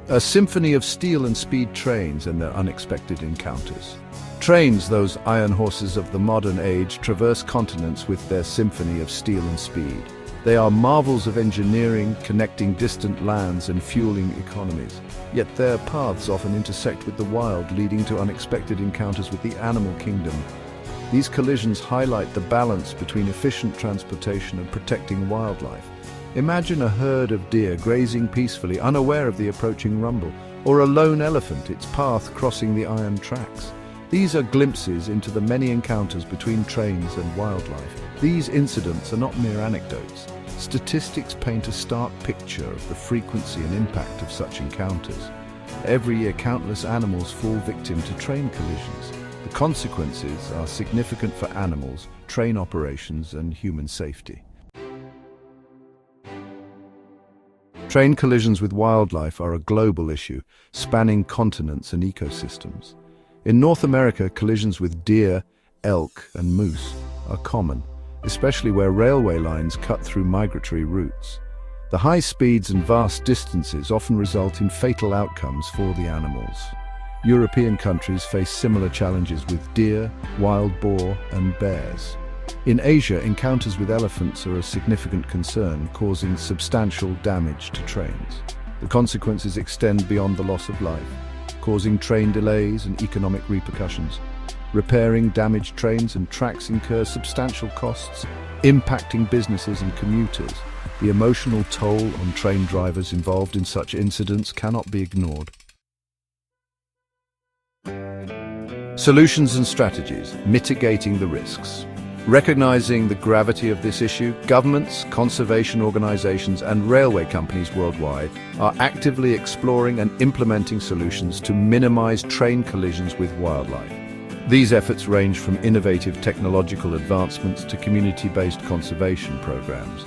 A symphony of steel and speed trains and their unexpected encounters. Trains, those iron horses of the modern age, traverse continents with their symphony of steel and speed. They are marvels of engineering, connecting distant lands and fueling economies. Yet their paths often intersect with the wild, leading to unexpected encounters with the animal kingdom. These collisions highlight the balance between efficient transportation and protecting wildlife. Imagine a herd of deer grazing peacefully, unaware of the approaching rumble, or a lone elephant, its path crossing the iron tracks. These are glimpses into the many encounters between trains and wildlife. These incidents are not mere anecdotes. Statistics paint a stark picture of the frequency and impact of such encounters. Every year, countless animals fall victim to train collisions. The consequences are significant for animals, train operations, and human safety. Train collisions with wildlife are a global issue, spanning continents and ecosystems. In North America, collisions with deer, elk, and moose are common, especially where railway lines cut through migratory routes. The high speeds and vast distances often result in fatal outcomes for the animals. European countries face similar challenges with deer, wild boar, and bears. In Asia, encounters with elephants are a significant concern, causing substantial damage to trains. The consequences extend beyond the loss of life, causing train delays and economic repercussions. Repairing damaged trains and tracks incurs substantial costs, impacting businesses and commuters. The emotional toll on train drivers involved in such incidents cannot be ignored. Solutions and strategies: mitigating the risks. Recognizing the gravity of this issue, governments, conservation organizations, and railway companies worldwide are actively exploring and implementing solutions to minimize train collisions with wildlife. These efforts range from innovative technological advancements to community-based conservation programs.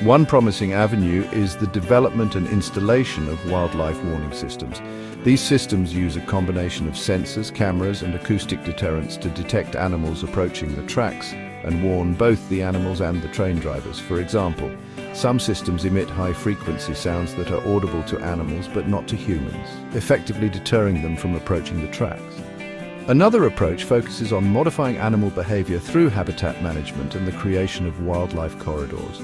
One promising avenue is the development and installation of wildlife warning systems. These systems use a combination of sensors, cameras, and acoustic deterrents to detect animals approaching the tracks and warn both the animals and the train drivers. For example, some systems emit high-frequency sounds that are audible to animals but not to humans, effectively deterring them from approaching the tracks. Another approach focuses on modifying animal behavior through habitat management and the creation of wildlife corridors.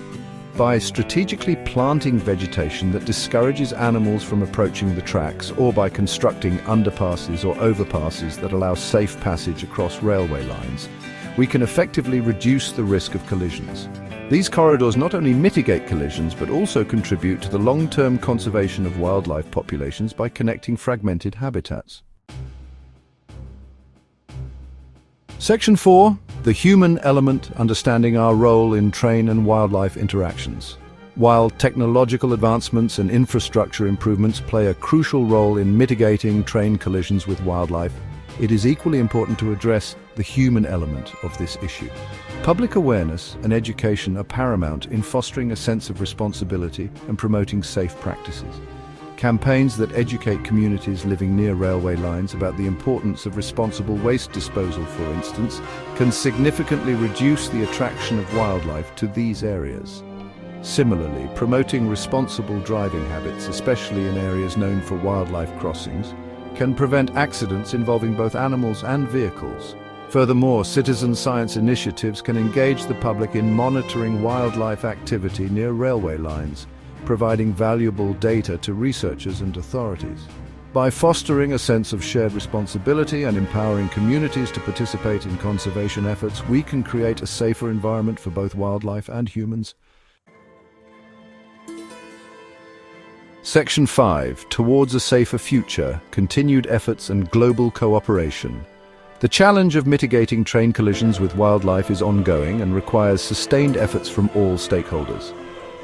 By strategically planting vegetation that discourages animals from approaching the tracks, or by constructing underpasses or overpasses that allow safe passage across railway lines, we can effectively reduce the risk of collisions. These corridors not only mitigate collisions but also contribute to the long-term conservation of wildlife populations by connecting fragmented habitats. Section 4. The human element, understanding our role in train and wildlife interactions. While technological advancements and infrastructure improvements play a crucial role in mitigating train collisions with wildlife, it is equally important to address the human element of this issue. Public awareness and education are paramount in fostering a sense of responsibility and promoting safe practices. Campaigns that educate communities living near railway lines about the importance of responsible waste disposal, for instance, can significantly reduce the attraction of wildlife to these areas. Similarly, promoting responsible driving habits, especially in areas known for wildlife crossings, can prevent accidents involving both animals and vehicles. Furthermore, citizen science initiatives can engage the public in monitoring wildlife activity near railway lines, providing valuable data to researchers and authorities. By fostering a sense of shared responsibility and empowering communities to participate in conservation efforts, we can create a safer environment for both wildlife and humans. Section 5. Towards a safer future, continued efforts and global cooperation. The challenge of mitigating train collisions with wildlife is ongoing and requires sustained efforts from all stakeholders.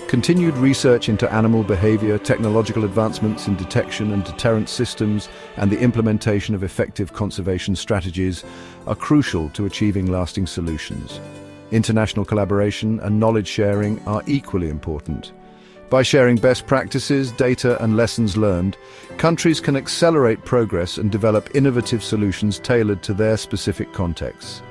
Continued research into animal behavior, technological advancements in detection and deterrent systems, and the implementation of effective conservation strategies are crucial to achieving lasting solutions. International collaboration and knowledge sharing are equally important. By sharing best practices, data, and lessons learned, countries can accelerate progress and develop innovative solutions tailored to their specific contexts.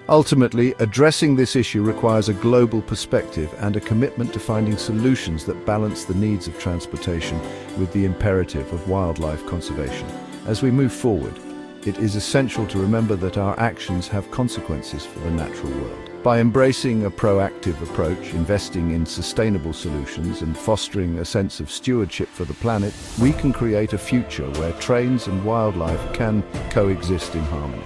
Ultimately, addressing this issue requires a global perspective and a commitment to finding solutions that balance the needs of transportation with the imperative of wildlife conservation. As we move forward, it is essential to remember that our actions have consequences for the natural world. By embracing a proactive approach, investing in sustainable solutions, and fostering a sense of stewardship for the planet, we can create a future where trains and wildlife can coexist in harmony.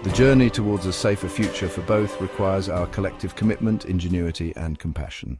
The journey towards a safer future for both requires our collective commitment, ingenuity, and compassion.